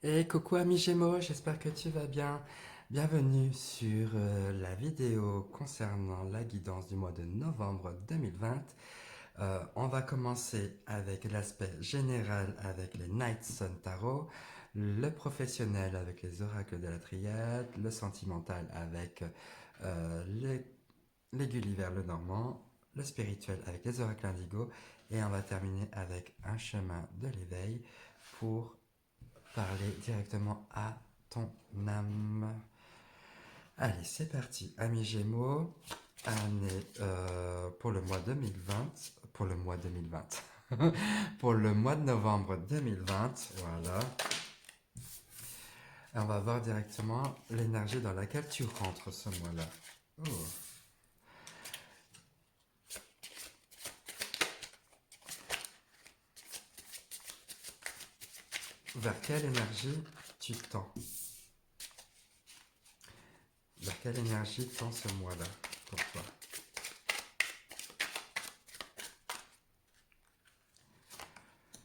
Et coucou ami Gémeaux, j'espère que tu vas bien. Bienvenue sur la vidéo concernant la guidance du mois de novembre 2020. On va commencer avec l'aspect général avec les Night Sun Tarot, le professionnel avec les oracles de la triade, le sentimental avec les Gulliver le Normand, le spirituel avec les oracles indigo et on va terminer avec un chemin de l'éveil pour parler directement à ton âme. Allez, c'est parti. Amis Gémeaux, année pour le mois 2020, pour le mois 2020, pour le mois de novembre 2020, voilà. Et on va voir directement l'énergie dans laquelle tu rentres ce mois-là. Oh. Vers quelle énergie tu tends? Vers quelle énergie tend ce mois-là pour toi?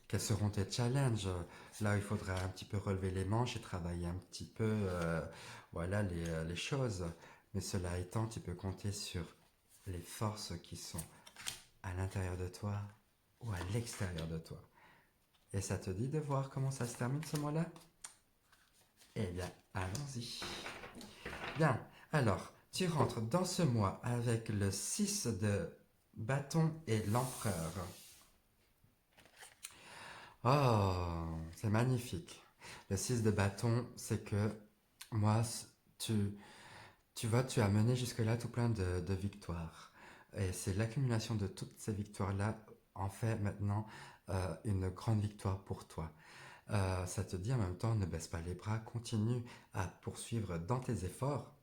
Quels seront tes challenges? Là, il faudra un petit peu relever les manches et travailler un petit peu voilà, les choses. Mais cela étant, tu peux compter sur les forces qui sont à l'intérieur de toi ou à l'extérieur de toi. Et ça te dit de voir comment ça se termine ce mois-là? Eh bien, allons-y. Bien, alors, tu rentres dans ce mois avec le 6 de bâton et l'empereur. Oh, c'est magnifique. Le 6 de bâton, c'est que moi, tu, tu vois, tu as mené jusque-là tout plein de victoires. Et c'est l'accumulation de toutes ces victoires-là en fait maintenant une grande victoire pour toi. Ça te dit en même temps, ne baisse pas les bras, continue à poursuivre dans tes efforts,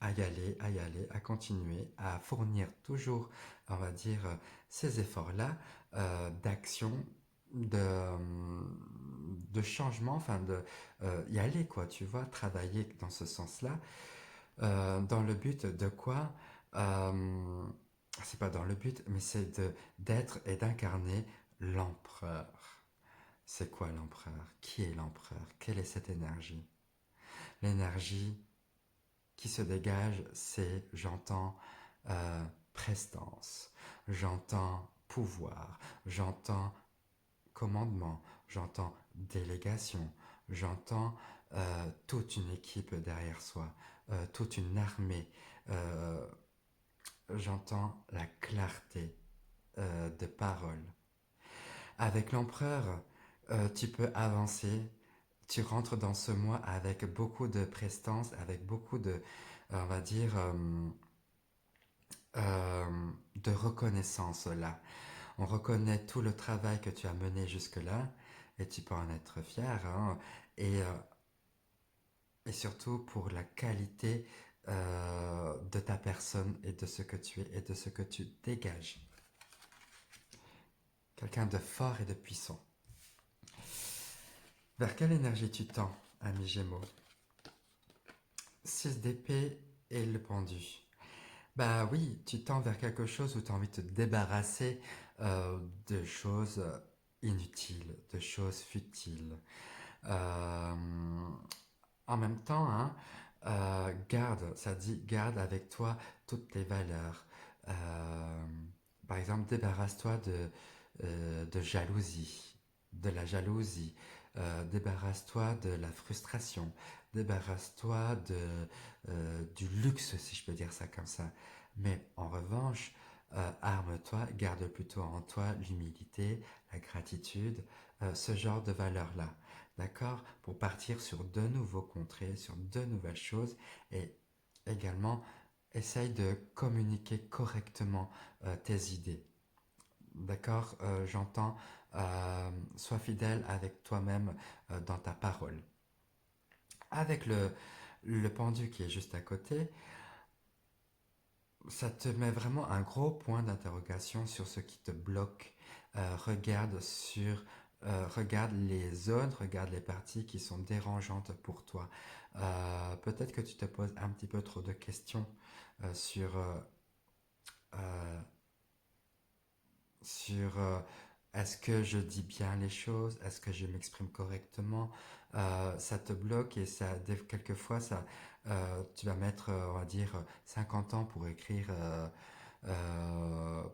à y aller, à continuer, à fournir toujours, on va dire, ces efforts-là d'action, de, de changement, enfin de y aller, quoi, tu vois, travailler dans ce sens-là, dans le but de quoi euh, c'est pas dans le but, mais c'est d'être et d'incarner l'empereur. C'est quoi l'empereur? Qui est l'empereur? Quelle est cette énergie? L'énergie qui se dégage, c'est, j'entends, prestance, j'entends pouvoir, j'entends commandement, j'entends délégation, j'entends toute une équipe derrière soi, toute une armée, euh, j'entends la clarté de parole. Avec l'empereur, tu peux avancer, tu rentres dans ce mois avec beaucoup de prestance, avec beaucoup de, on va dire, de reconnaissance là. On reconnaît tout le travail que tu as mené jusque-là et tu peux en être fier. Hein, et surtout pour la qualité de ta personne et de ce que tu es et de ce que tu dégages. Quelqu'un de fort et de puissant. Vers quelle énergie tu tends, ami Gémeaux? 6 d'épée et le pendu. Bah oui, tu tends vers quelque chose où tu as envie de te débarrasser de choses inutiles, de choses futiles. Euh, En même temps, hein, garde, ça dit garde avec toi toutes tes valeurs. Euh, Par exemple, débarrasse-toi de jalousie, de la jalousie. Débarrasse-toi de la frustration. Débarrasse-toi du luxe, si je peux dire ça comme ça. Mais en revanche, arme-toi, garde plutôt en toi l'humilité, la gratitude, ce genre de valeurs-là. D'accord? Pour partir sur de nouveaux contrées, sur de nouvelles choses et également essaye de communiquer correctement tes idées. D'accord? J'entends, sois fidèle avec toi-même dans ta parole. Avec le pendu qui est juste à côté, ça te met vraiment un gros point d'interrogation sur ce qui te bloque. Regarde les zones, regarde les parties qui sont dérangeantes pour toi. Peut-être que tu te poses un petit peu trop de questions sur, euh, sur Est-ce que je dis bien les choses? Est-ce que je m'exprime correctement? Ça te bloque et quelquefois, tu vas mettre, on va dire, 50 ans pour écrire,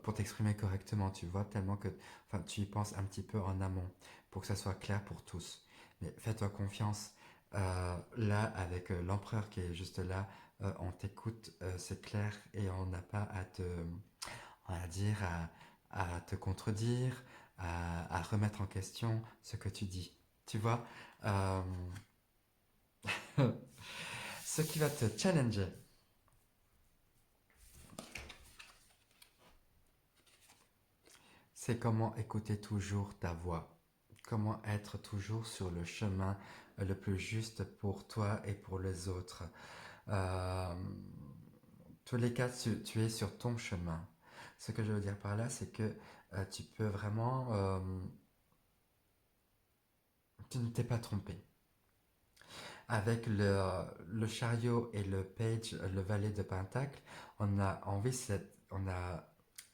pour t'exprimer correctement, tu vois, tellement que enfin, tu y penses un petit peu en amont pour que ça soit clair pour tous. Mais fais-toi confiance. Là, avec l'empereur qui est juste là, on t'écoute, c'est clair et on n'a pas à dire, à te contredire, à remettre en question ce que tu dis. Tu vois, euh, ce qui va te challenger, c'est comment écouter toujours ta voix, comment être toujours sur le chemin le plus juste pour toi et pour les autres. Euh, tous les cas, tu es sur ton chemin. Ce que je veux dire par là, c'est que tu peux vraiment, tu ne t'es pas trompé. Avec le chariot et le page, le valet de Pentacle, on a envie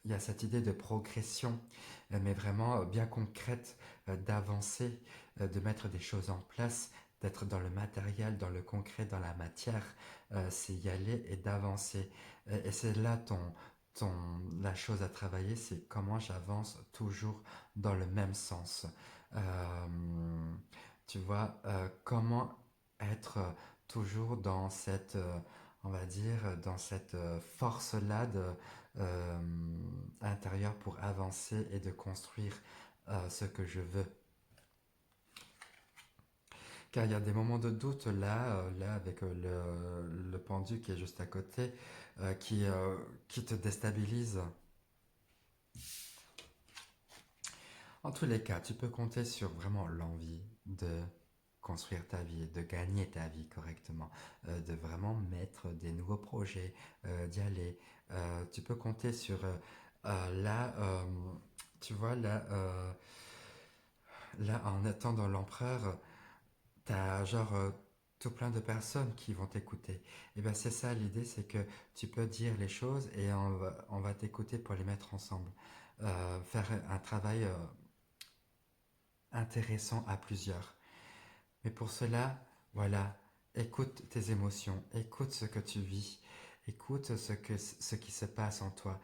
il y a cette idée de progression, mais vraiment bien concrète, d'avancer, de mettre des choses en place, d'être dans le matériel, dans le concret, dans la matière. C'est y aller et d'avancer. Et c'est là ton, la chose à travailler, c'est comment j'avance toujours dans le même sens. Tu vois, comment être toujours dans cette, on va dire, dans cette force-là euh, intérieure pour avancer et de construire ce que je veux. Car il y a des moments de doute là, là avec le pendu qui est juste à côté, qui te déstabilise. En tous les cas, tu peux compter sur vraiment l'envie de construire ta vie, de gagner ta vie correctement, de vraiment mettre des nouveaux projets, d'y aller. Tu peux compter sur là, tu vois, là, en attendant l'empereur, t'as genre tout plein de personnes qui vont t'écouter. Et bien c'est ça l'idée, c'est que tu peux dire les choses et on va t'écouter pour les mettre ensemble. Faire un travail intéressant à plusieurs. Mais pour cela, voilà, écoute tes émotions, écoute ce que tu vis, écoute ce qui se passe en toi.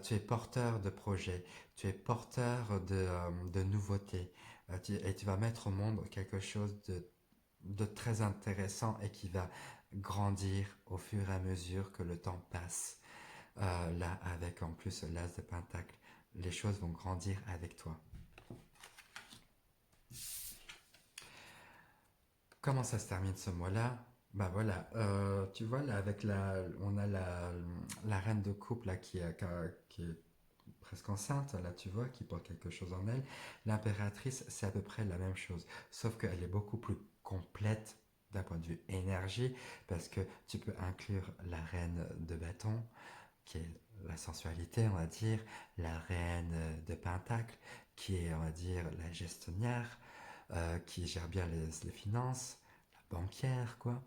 Tu es porteur de projets, tu es porteur de nouveautés, et tu vas mettre au monde quelque chose de très intéressant et qui va grandir au fur et à mesure que le temps passe. Là, avec en plus l'as de Pentacle, les choses vont grandir avec toi. Comment ça se termine ce mois-là? Bah voilà, tu vois là avec on a la reine de coupe là qui est presque enceinte là, tu vois, qui porte quelque chose en elle. L'impératrice, c'est à peu près la même chose, sauf qu'elle est beaucoup plus complète d'un point de vue énergie, parce que tu peux inclure la reine de bâton, qui est la sensualité, on va dire, la reine de pentacle, qui est, on va dire, la gestionnaire, qui gère bien les finances, la banquière, quoi.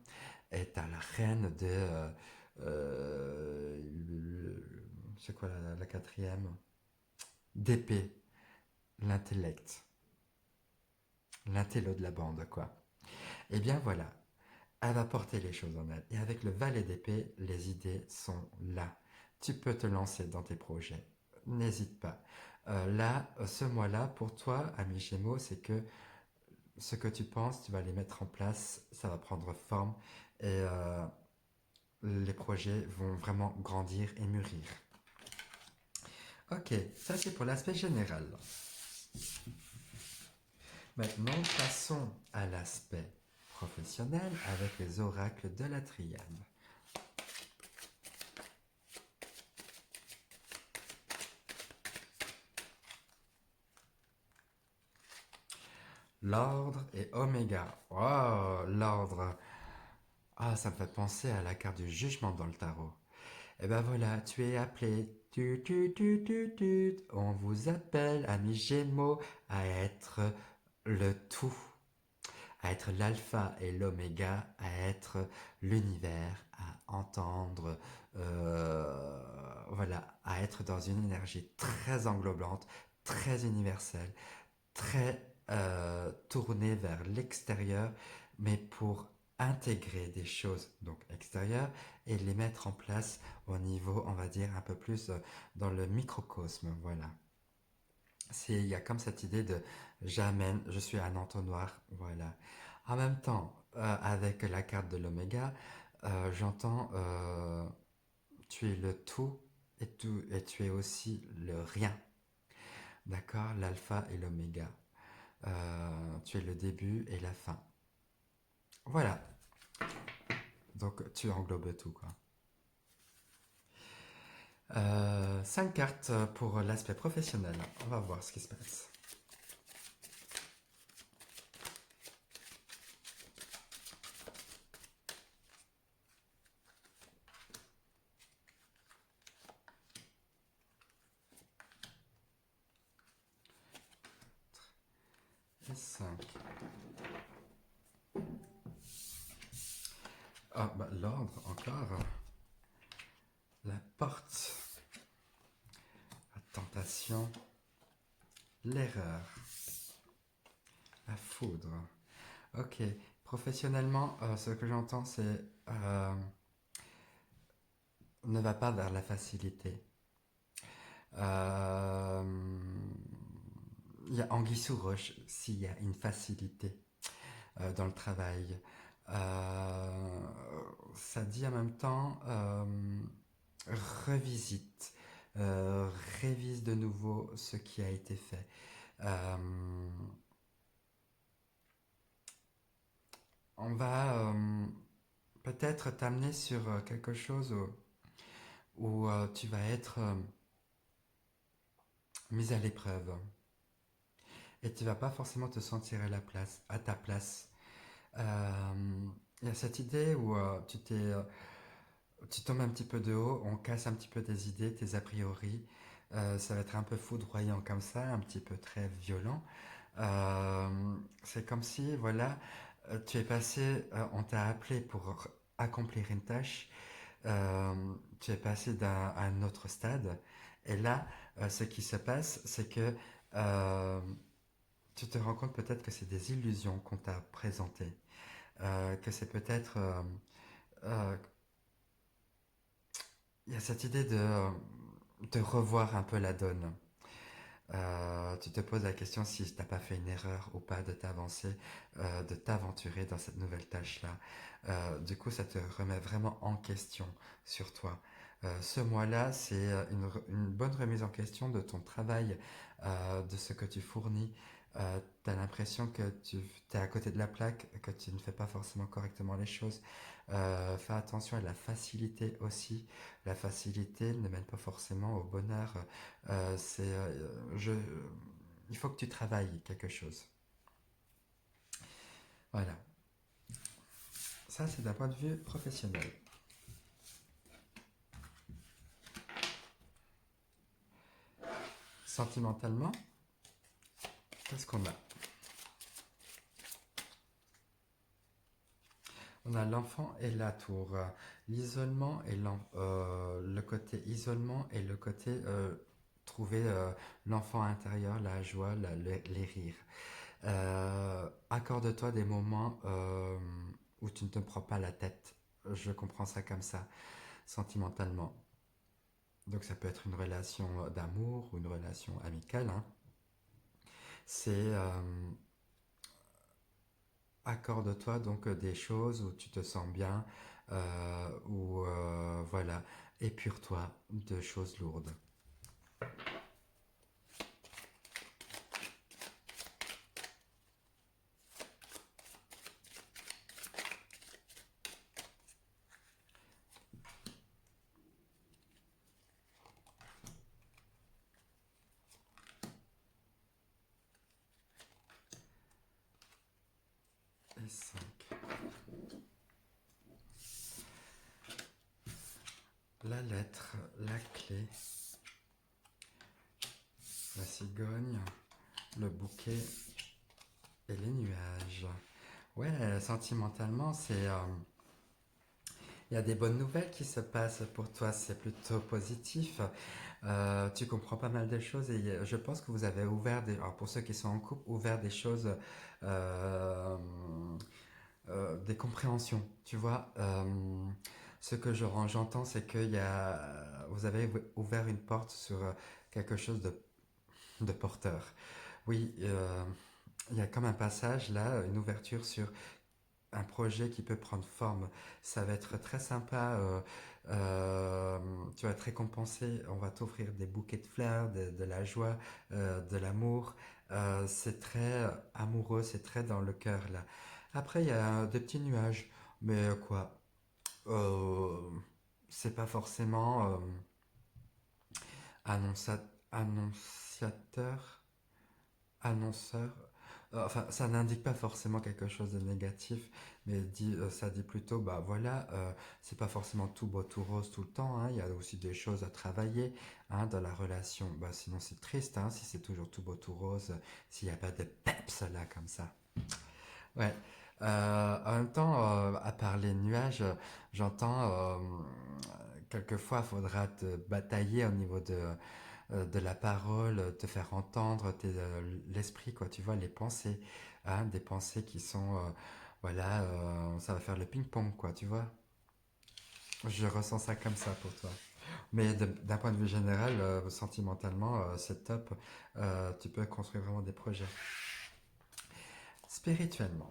Et t'as la reine de. C'est quoi la quatrième? D'épée, l'intellect, l'intello de la bande, quoi. Et bien voilà, elle va porter les choses en elle. Et avec le valet d'épée, les idées sont là. Tu peux te lancer dans tes projets. N'hésite pas. Là, ce mois-là, pour toi, ami Gémeaux, c'est que ce que tu penses, tu vas les mettre en place, ça va prendre forme et les projets vont vraiment grandir et mûrir. Ok, ça c'est pour l'aspect général. Maintenant, passons à l'aspect professionnel avec les oracles de la triade. L'ordre et Oméga. Oh, l'ordre. Ah, ça me fait penser à la carte du jugement dans le tarot. Et ben voilà, tu es appelé. On vous appelle, amis Gémeaux, à être le tout, à être l'alpha et l'oméga, à être l'univers, à entendre, voilà, à être dans une énergie très englobante, très universel, très tourné vers l'extérieur, mais pour intégrer des choses donc extérieures et les mettre en place au niveau, on va dire, un peu plus dans le microcosme, voilà. Il y a comme cette idée de j'amène, je suis un entonnoir, voilà. En même temps, avec la carte de l'oméga, j'entends tu es le tout et tu es aussi le rien. D'accord? L'alpha et l'oméga. Tu es le début et la fin. Voilà. Donc tu englobes tout, quoi. 5 cartes pour l'aspect professionnel. On va voir ce qui se passe. Et 5. Ah, bah, l'ordre encore. La porte. La tentation. L'erreur. La foudre. Ok. Professionnellement, ce que j'entends, c'est ne va pas vers la facilité. Euh, Il y a anguille sous roche s'il y a une facilité dans le travail. Euh, Ça dit en même temps revisite, euh, révise de nouveau ce qui a été fait. Euh, on va peut-être t'amener sur quelque chose où tu vas être mise à l'épreuve et tu vas pas forcément te sentir à ta place. Il y a cette idée où tu tombes un petit peu de haut, on casse un petit peu tes idées, tes a priori. Ça va être un peu foudroyant comme ça, un petit peu très violent. C'est comme si, voilà, tu es passé, on t'a appelé pour accomplir une tâche, euh, tu es passé à un autre stade, et là, ce qui se passe, c'est que euh, tu te rends compte peut-être que c'est des illusions qu'on t'a présentées, que c'est peut-être euh, il y a cette idée de revoir un peu la donne. Tu te poses la question si tu n'as pas fait une erreur ou pas de t'avancer, de t'aventurer dans cette nouvelle tâche-là. Du coup, ça te remet vraiment en question sur toi. Ce mois-là, c'est une bonne remise en question de ton travail, de ce que tu fournis. Tu as l'impression que tu es à côté de la plaque, que tu ne fais pas forcément correctement les choses. Fais attention à la facilité aussi. La facilité ne mène pas forcément au bonheur. Il faut que tu travailles quelque chose. Voilà. Ça, c'est d'un point de vue professionnel. Sentimentalement, qu'est-ce qu'on a? On a l'enfant et la tour. L'isolement et le côté isolement et le côté trouver l'enfant intérieur, la joie, les rires. Accorde-toi des moments où tu ne te prends pas la tête. Je comprends ça comme ça, sentimentalement. Donc ça peut être une relation d'amour ou une relation amicale, hein. C'est accorde-toi donc des choses où tu te sens bien, ou voilà, épure-toi de choses lourdes. Et 5. La lettre, la clé, la cigogne, le bouquet et les nuages. Ouais, sentimentalement, Il y a des bonnes nouvelles qui se passent pour toi, c'est plutôt positif. Tu comprends pas mal de choses et je pense que vous avez ouvert alors pour ceux qui sont en couple, ouvert des choses, euh, des compréhensions. Tu vois, ce que j'entends, c'est vous avez ouvert une porte sur quelque chose de porteur. Oui, il y a comme un passage là, une ouverture sur un projet qui peut prendre forme. Ça va être très sympa. Euh, Tu vas être récompensé. On va t'offrir des bouquets de fleurs, de la joie, de l'amour. C'est très amoureux, c'est très dans le cœur là. Après, il y a des petits nuages. Mais quoi, euh, c'est pas forcément annonça- annonciateur, annonceur. Enfin, ça n'indique pas forcément quelque chose de négatif, mais ça dit plutôt, bah voilà, c'est pas forcément tout beau, tout rose tout le temps, hein, il y a aussi des choses à travailler hein, dans la relation. Bah, sinon, c'est triste hein, si c'est toujours tout beau, tout rose, s'il n'y a pas de peps là comme ça. Ouais. En même temps, à part les nuages, j'entends quelquefois, il faudra te batailler au niveau de la parole, te faire entendre l'esprit, quoi, tu vois, les pensées, hein, des pensées qui sont, voilà, ça va faire le ping-pong, quoi, tu vois. Je ressens ça comme ça pour toi. Mais d'un point de vue général, sentimentalement, c'est top. Tu peux construire vraiment des projets. Spirituellement,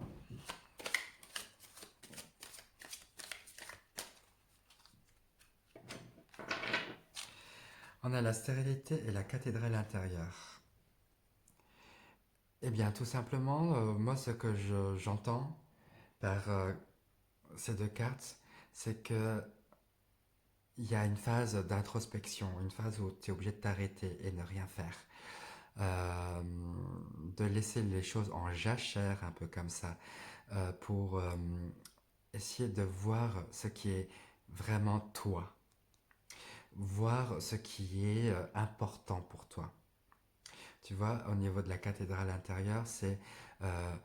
on a la stérilité et la cathédrale intérieure. Eh bien, tout simplement, moi, ce que j'entends par ces deux cartes, c'est que il y a une phase d'introspection, une phase où tu es obligé de t'arrêter et ne rien faire. Euh, de laisser les choses en jachère, un peu comme ça, pour essayer de voir ce qui est vraiment toi, voir ce qui est important pour toi. Tu vois, au niveau de la cathédrale intérieure, c'est euh,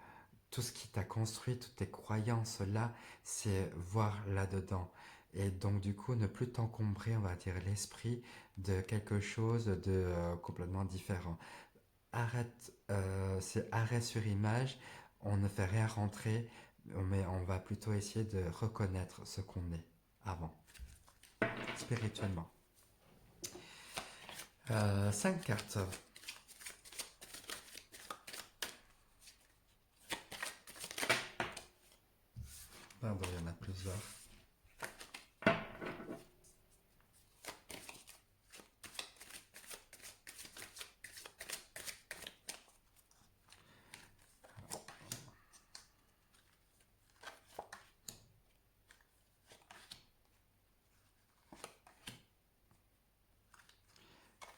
tout ce qui t'a construit, toutes tes croyances là, c'est voir là-dedans. Et donc du coup, ne plus t'encombrer, on va dire, l'esprit de quelque chose de complètement différent. Arrête, c'est arrêt sur image, on ne fait rien rentrer, mais on va plutôt essayer de reconnaître ce qu'on est avant, spirituellement. 5 cartes. Pardon, il y en a plusieurs.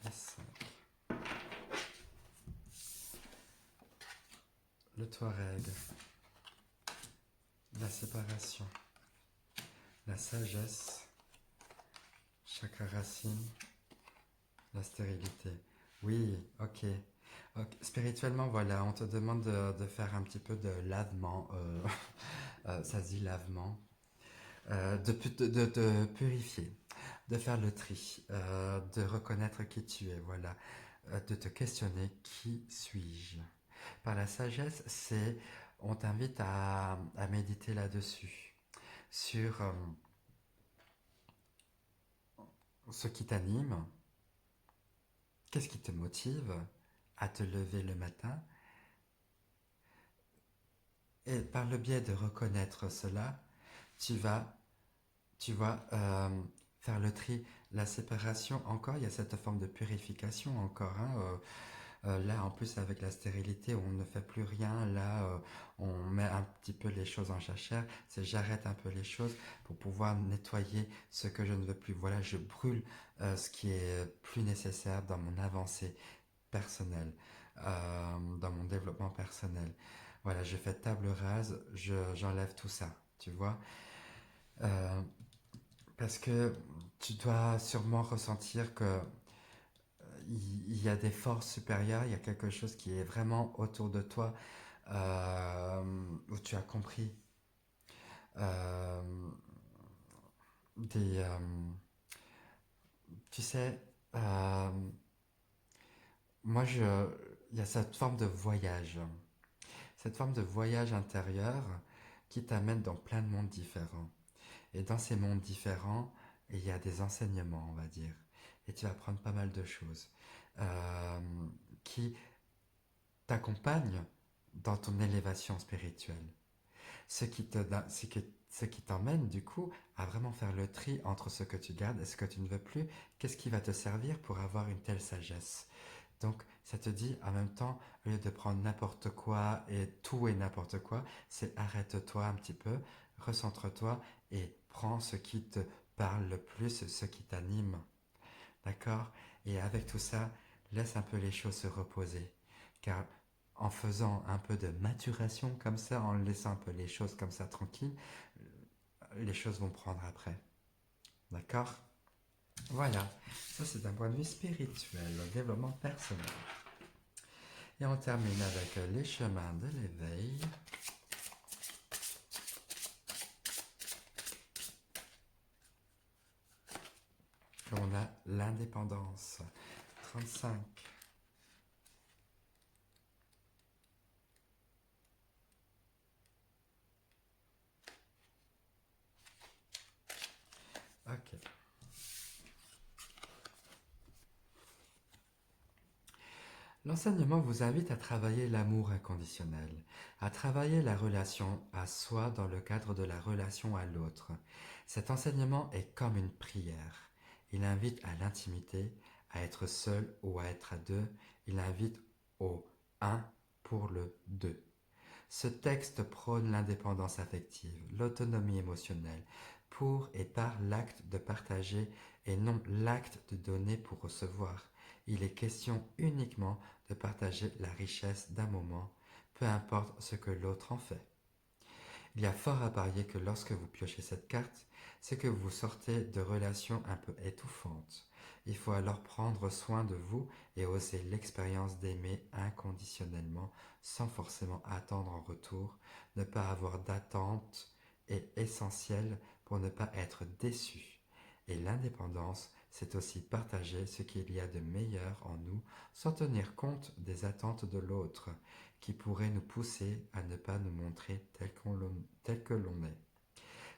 Yes. Le Touareg, la séparation, la sagesse, chakra racine, la stérilité. Oui, ok. Ok. Spirituellement, voilà, on te demande de faire un petit peu de lavement. Ça se dit lavement. De te purifier, de faire le tri, de reconnaître qui tu es, voilà. De te questionner qui suis-je. Par la sagesse, on t'invite à méditer là-dessus, sur ce qui t'anime, qu'est-ce qui te motive à te lever le matin, et par le biais de reconnaître cela, tu vas, tu vas faire le tri, la séparation. Encore, il y a cette forme de purification encore, hein, là, en plus, avec la stérilité, on ne fait plus rien. Là, on met un petit peu les choses en jachère. C'est j'arrête un peu les choses pour pouvoir nettoyer ce que je ne veux plus. Voilà, je brûle ce qui est plus nécessaire dans mon avancée personnelle, dans mon développement personnel. Voilà, je fais table rase, j'enlève tout ça, tu vois. Euh, Parce que tu dois sûrement ressentir que il y a des forces supérieures, il y a quelque chose qui est vraiment autour de toi, où tu as compris. Euh, des tu sais, euh, moi, il y a cette forme de voyage. Cette forme de voyage intérieur qui t'amène dans plein de mondes différents. Et dans ces mondes différents, il y a des enseignements, on va dire. Et tu vas apprendre pas mal de choses euh, qui t'accompagnent dans ton élévation spirituelle. Ce qui te, ce qui t'emmène du coup à vraiment faire le tri entre ce que tu gardes et ce que tu ne veux plus. Qu'est-ce qui va te servir pour avoir une telle sagesse? Donc, ça te dit en même temps, au lieu de prendre n'importe quoi et tout et n'importe quoi, c'est arrête-toi un petit peu, recentre-toi et prends ce qui te parle le plus, ce qui t'anime. D'accord? Et avec tout ça, laisse un peu les choses se reposer. Car en faisant un peu de maturation comme ça, en laissant un peu les choses comme ça tranquilles, les choses vont prendre après. D'accord? Voilà. Ça, c'est d'un point de vue spirituel, le développement personnel. Et on termine avec les chemins de l'éveil. On a l'indépendance. 35. Ok. L'enseignement vous invite à travailler l'amour inconditionnel, à travailler la relation à soi dans le cadre de la relation à l'autre. Cet enseignement est comme une prière. Il invite à l'intimité, à être seul ou à être à deux. Il invite au un pour le deux. Ce texte prône l'indépendance affective, l'autonomie émotionnelle, pour et par l'acte de partager et non l'acte de donner pour recevoir. Il est question uniquement de partager la richesse d'un moment, peu importe ce que l'autre en fait. Il y a fort à parier que lorsque vous piochez cette carte, c'est que vous sortez de relations un peu étouffantes. Il faut alors prendre soin de vous et oser l'expérience d'aimer inconditionnellement sans forcément attendre en retour. Ne pas avoir d'attente est essentiel pour ne pas être déçu. Et l'indépendance, c'est aussi partager ce qu'il y a de meilleur en nous sans tenir compte des attentes de l'autre qui pourrait nous pousser à ne pas nous montrer tel que l'on est.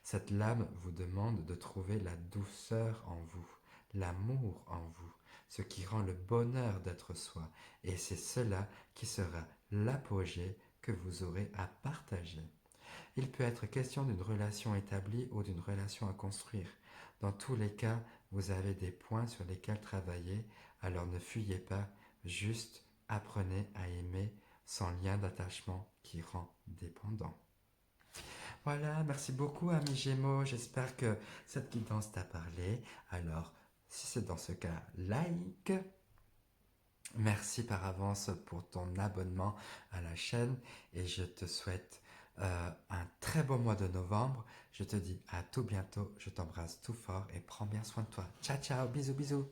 Cette lame vous demande de trouver la douceur en vous, l'amour en vous, ce qui rend le bonheur d'être soi, et c'est cela qui sera l'apogée que vous aurez à partager. Il peut être question d'une relation établie ou d'une relation à construire. Dans tous les cas, vous avez des points sur lesquels travailler, alors ne fuyez pas, juste apprenez à aimer sans lien d'attachement qui rend dépendant. Voilà, merci beaucoup ami Gémeaux, j'espère que cette guidance t'a parlé. Alors, si c'est dans ce cas, like. Merci par avance pour ton abonnement à la chaîne et je te souhaite un très beau mois de novembre. Je te dis à tout bientôt, je t'embrasse tout fort et prends bien soin de toi. Ciao ciao, bisous bisous.